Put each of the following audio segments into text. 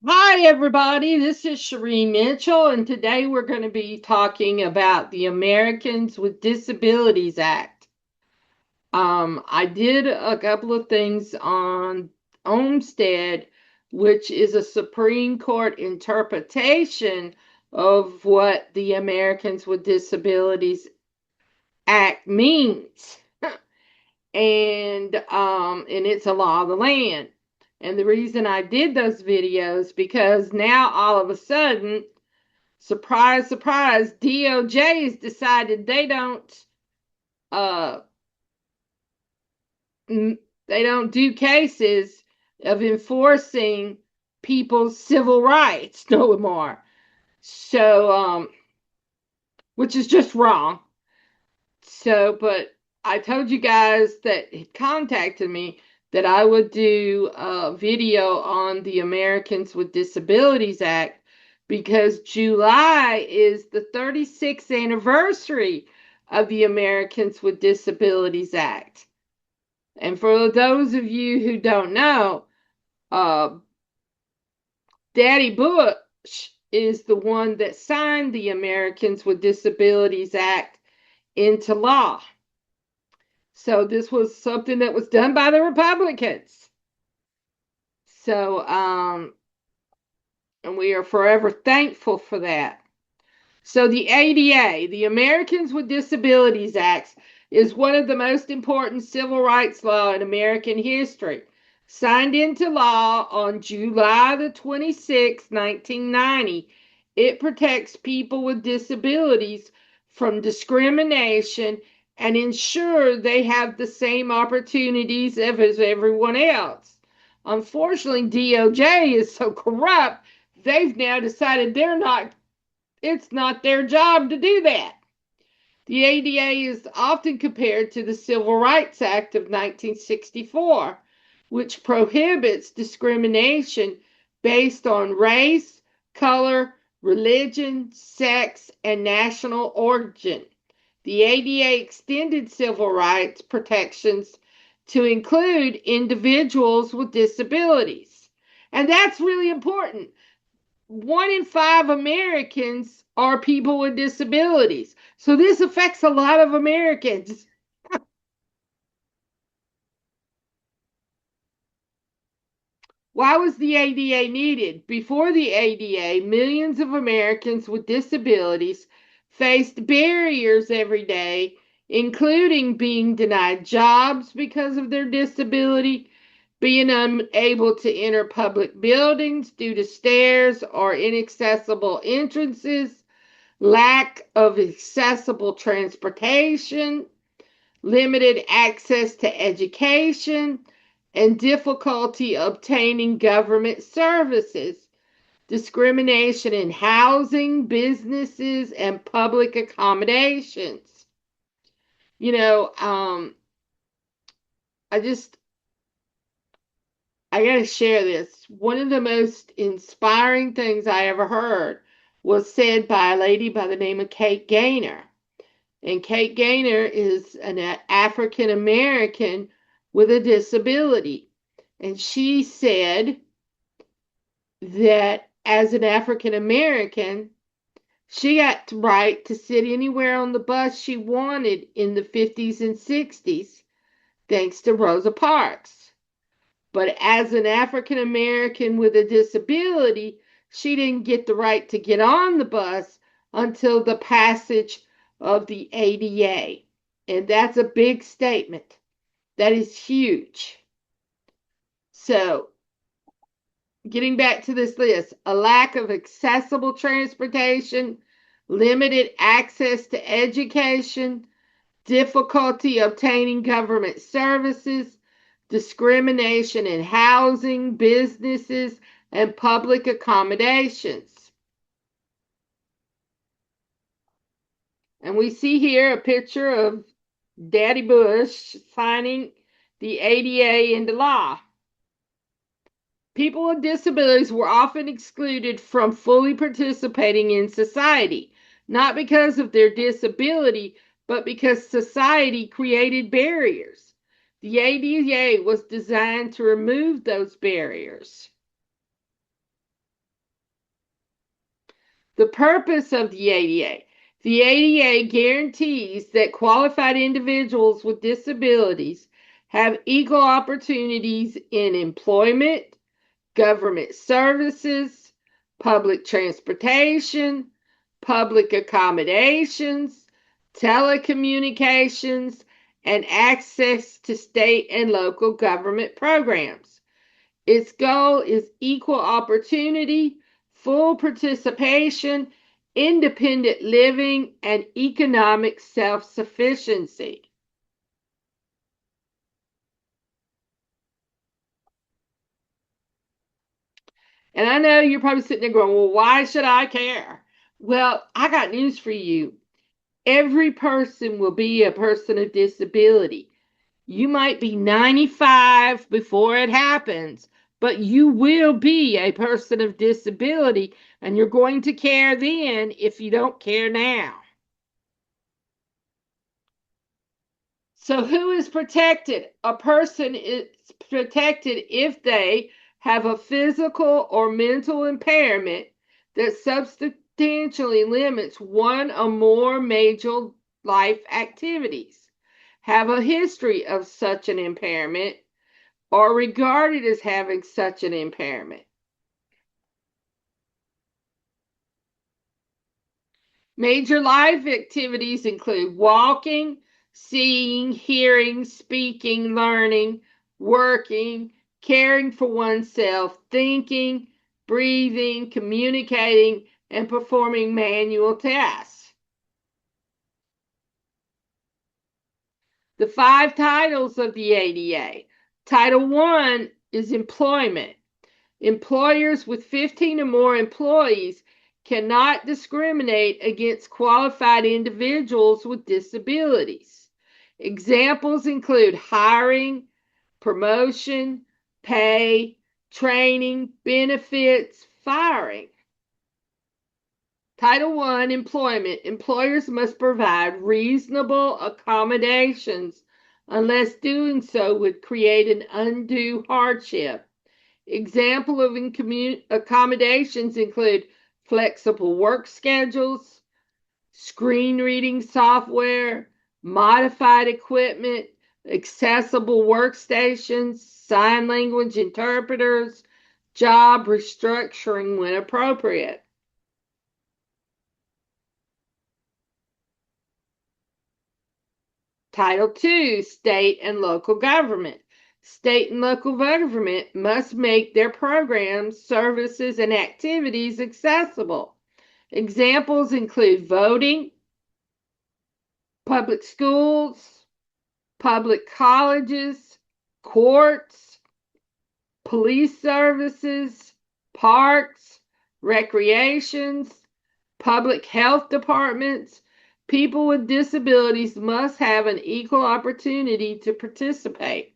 Hi, everybody. This is Shereen Mitchell, and today we're going to be talking about the Americans with Disabilities Act. I did a couple of things on Olmstead, which is a Supreme Court interpretation of what the Americans with Disabilities Act means. And it's a law of the land. And the reason I did those videos because now all of a sudden, surprise, surprise, DOJ has decided uh they don't do cases of enforcing people's civil rights no more. So which is just wrong. But I told you guys that had contacted me that I would do a video on the Americans with Disabilities Act because July is the 36th anniversary of the Americans with Disabilities Act. And for those of you who don't know, uh, Daddy Bush is the one that signed the Americans with Disabilities Act into law. So this was something that was done by the Republicans. So, and we are forever thankful for that. So the ADA, the Americans with Disabilities Act, is one of the most important civil rights law in American history. Signed into law on July the 26th, 1990, it protects people with disabilities from discrimination and ensure they have the same opportunities as everyone else. Unfortunately, DOJ is so corrupt, they've now decided it's not their job to do that. The ADA is often compared to the Civil Rights Act of 1964, which prohibits discrimination based on race, color, religion, sex, and national origin. The ADA extended civil rights protections to include individuals with disabilities. And that's really important. 1 in 5 Americans are people with disabilities. So this affects a lot of Americans. Why was the ADA needed? Before the ADA, millions of Americans with disabilities faced barriers every day, including being denied jobs because of their disability, being unable to enter public buildings due to stairs or inaccessible entrances, lack of accessible transportation, limited access to education, and difficulty obtaining government services, discrimination in housing, businesses, and public accommodations. You know, I just, I got to share this. One of the most inspiring things I ever heard was said by a lady by the name of Kate Gaynor. And Kate Gaynor is an African American with a disability. And she said that as an African American, she got the right to sit anywhere on the bus she wanted in the 50s and 60s, thanks to Rosa Parks. But as an African American with a disability, she didn't get the right to get on the bus until the passage of the ADA. And that's a big statement. That is huge. So, getting back to this list, a lack of accessible transportation, limited access to education, difficulty obtaining government services, discrimination in housing, businesses, and public accommodations. And we see here a picture of Daddy Bush signing the ADA into law. People with disabilities were often excluded from fully participating in society, not because of their disability, but because society created barriers. The ADA was designed to remove those barriers. The purpose of the ADA. The ADA guarantees that qualified individuals with disabilities have equal opportunities in employment, government services, public transportation, public accommodations, telecommunications, and access to state and local government programs. Its goal is equal opportunity, full participation, independent living, and economic self sufficiency. And I know you're probably sitting there going, well, why should I care? Well, I got news for you. Every person will be a person of disability. You might be 95 before it happens, but you will be a person of disability, and you're going to care then if you don't care now. So, who is protected? A person is protected if they have a physical or mental impairment that substantially limits one or more major life activities, have a history of such an impairment, or regarded as having such an impairment. Major life activities include walking, seeing, hearing, speaking, learning, working, caring for oneself, thinking, breathing, communicating, and performing manual tasks. The 5 titles of the ADA. Title 1 is employment. Employers with 15 or more employees cannot discriminate against qualified individuals with disabilities. Examples include hiring, promotion, pay, training, benefits, firing. Title I, employment. Employers must provide reasonable accommodations unless doing so would create an undue hardship. Example of accommodations include flexible work schedules, screen reading software, modified equipment, accessible workstations, sign language interpreters, job restructuring when appropriate. Title II, state and local government. State and local government must make their programs, services, and activities accessible. Examples include voting, public schools, public colleges, courts, police services, parks, recreations, public health departments. People with disabilities must have an equal opportunity to participate.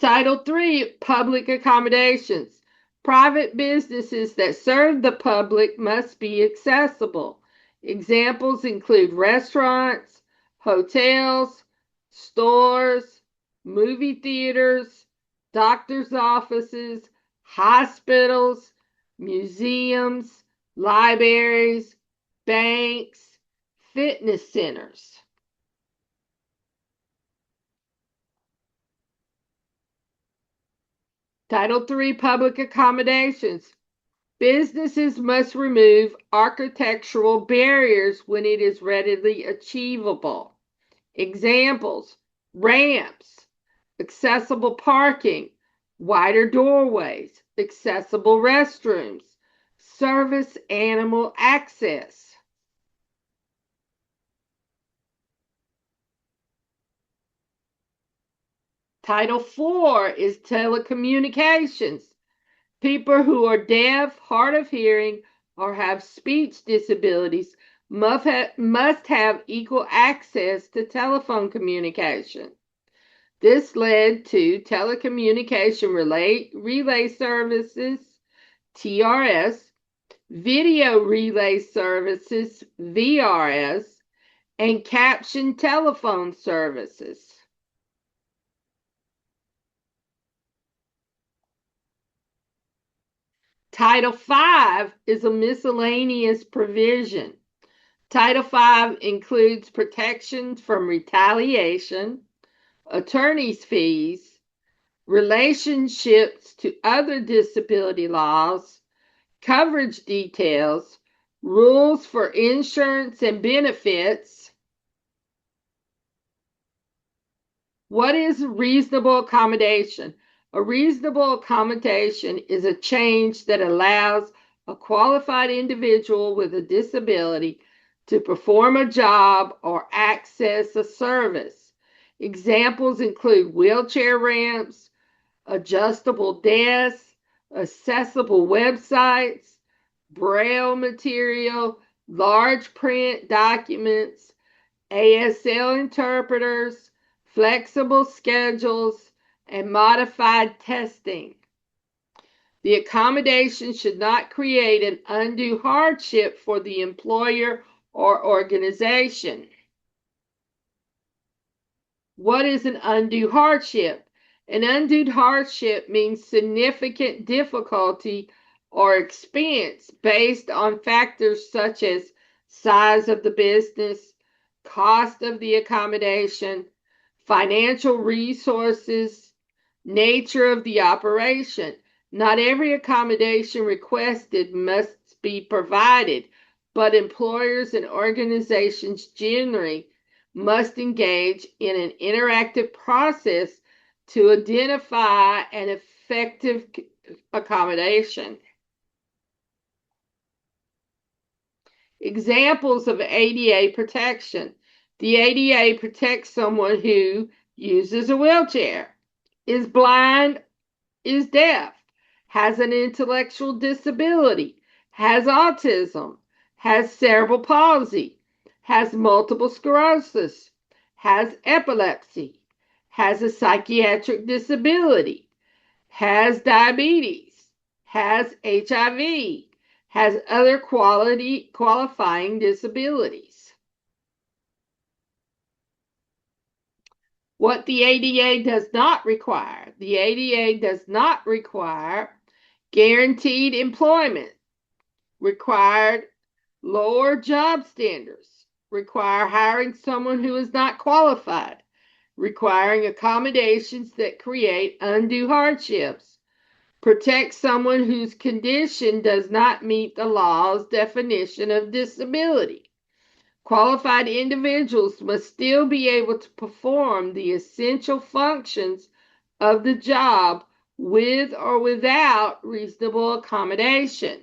Title III, public accommodations. Private businesses that serve the public must be accessible. Examples include restaurants, hotels, stores, movie theaters, doctor's offices, hospitals, museums, libraries, banks, fitness centers. Title III, public accommodations. Businesses must remove architectural barriers when it is readily achievable. Examples: ramps, accessible parking, wider doorways, accessible restrooms, service animal access. Title IV is telecommunications. People who are deaf, hard of hearing, or have speech disabilities must have equal access to telephone communication. This led to telecommunication relay services, TRS, video relay services, VRS, and caption telephone services. Title V is a miscellaneous provision. Title V includes protections from retaliation, attorney's fees, relationships to other disability laws, coverage details, rules for insurance and benefits. What is reasonable accommodation? A reasonable accommodation is a change that allows a qualified individual with a disability to perform a job or access a service. Examples include wheelchair ramps, adjustable desks, accessible websites, braille material, large print documents, ASL interpreters, flexible schedules, and modified testing. The accommodation should not create an undue hardship for the employer or organization. What is an undue hardship? An undue hardship means significant difficulty or expense based on factors such as size of the business, cost of the accommodation, financial resources, nature of the operation. Not every accommodation requested must be provided, but employers and organizations generally must engage in an interactive process to identify an effective accommodation. Examples of ADA protection. The ADA protects someone who uses a wheelchair, is blind, is deaf, has an intellectual disability, has autism, has cerebral palsy, has multiple sclerosis, has epilepsy, has a psychiatric disability, has diabetes, has HIV, has other qualifying disabilities. What the ADA does not require. The ADA does not require guaranteed employment, required lower job standards, require hiring someone who is not qualified, requiring accommodations that create undue hardships, protect someone whose condition does not meet the law's definition of disability. Qualified individuals must still be able to perform the essential functions of the job with or without reasonable accommodation.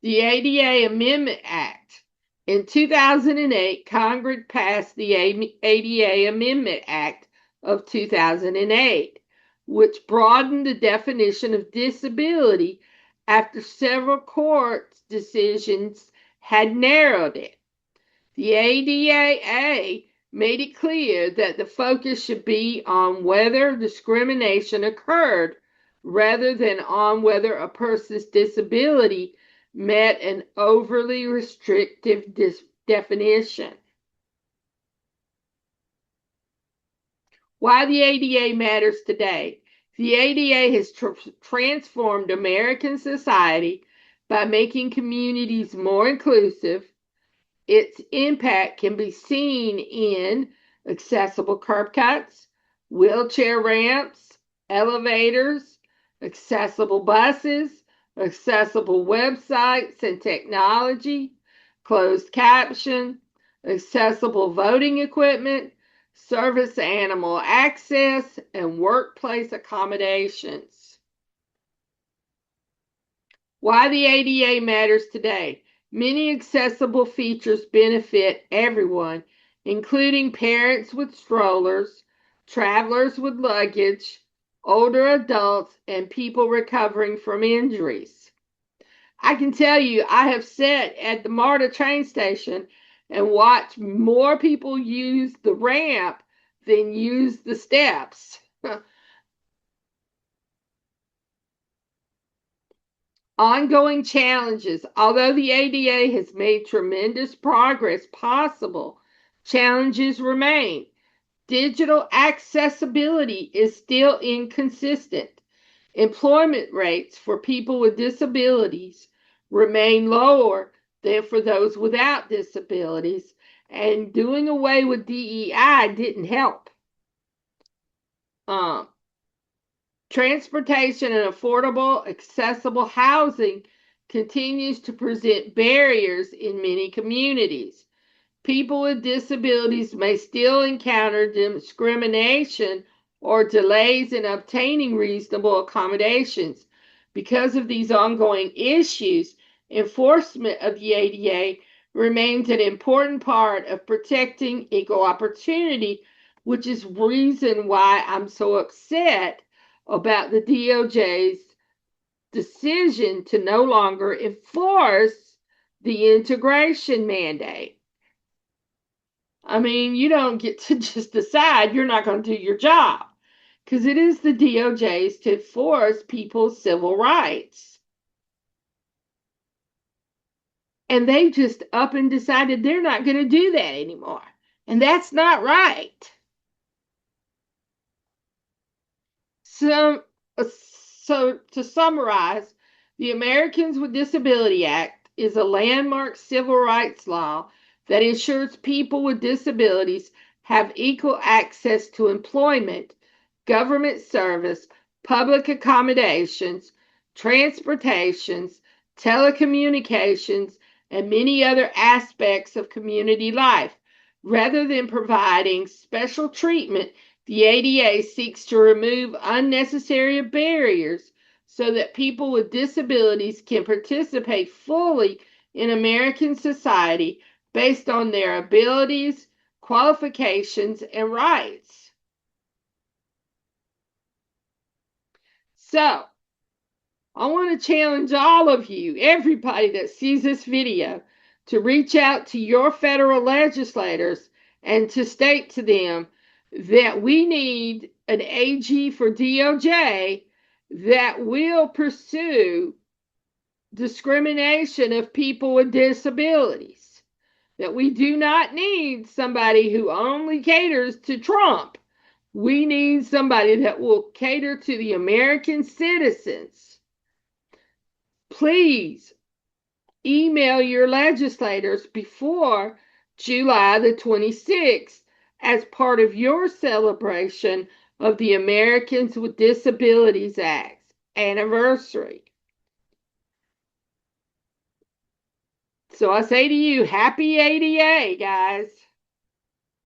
The ADA Amendment Act. In 2008, Congress passed the ADA Amendment Act of 2008, which broadened the definition of disability after several court decisions had narrowed it. The ADA made it clear that the focus should be on whether discrimination occurred rather than on whether a person's disability met an overly restrictive definition. Why the ADA matters today. The ADA has transformed American society by making communities more inclusive. Its impact can be seen in accessible curb cuts, wheelchair ramps, elevators, accessible buses, accessible websites and technology, closed caption, accessible voting equipment, service animal access, and workplace accommodations. Why the ADA matters today. Many accessible features benefit everyone, including parents with strollers, travelers with luggage, older adults, and people recovering from injuries. I can tell you, I have sat at the MARTA train station and watched more people use the ramp than use the steps. Ongoing challenges. Although the ADA has made tremendous progress possible, challenges remain. digital accessibility is still inconsistent. Employment rates for people with disabilities remain lower than for those without disabilities, and doing away with DEI didn't help. Um, Transportation and affordable, accessible housing continues to present barriers in many communities. People with disabilities may still encounter discrimination or delays in obtaining reasonable accommodations. Because of these ongoing issues, enforcement of the ADA remains an important part of protecting equal opportunity, which is reason why I'm so upset about the DOJ's decision to no longer enforce the integration mandate. I mean, you don't get to just decide you're not going to do your job, because it is the DOJ's to enforce people's civil rights. And they just up and decided they're not going to do that anymore. And that's not right. So, so to summarize, the Americans with Disability Act is a landmark civil rights law that ensures people with disabilities have equal access to employment, government service, public accommodations, transportations, telecommunications, and many other aspects of community life. Rather than providing special treatment, the ADA seeks to remove unnecessary barriers so that people with disabilities can participate fully in American society based on their abilities, qualifications, and rights. So, I want to challenge all of you, everybody that sees this video, to reach out to your federal legislators and to state to them that we need an AG for DOJ that will pursue discrimination of people with disabilities. That we do not need somebody who only caters to Trump. We need somebody that will cater to the American citizens. Please email your legislators before July the 26th as part of your celebration of the Americans with Disabilities Act anniversary. So I say to you, happy ADA, guys.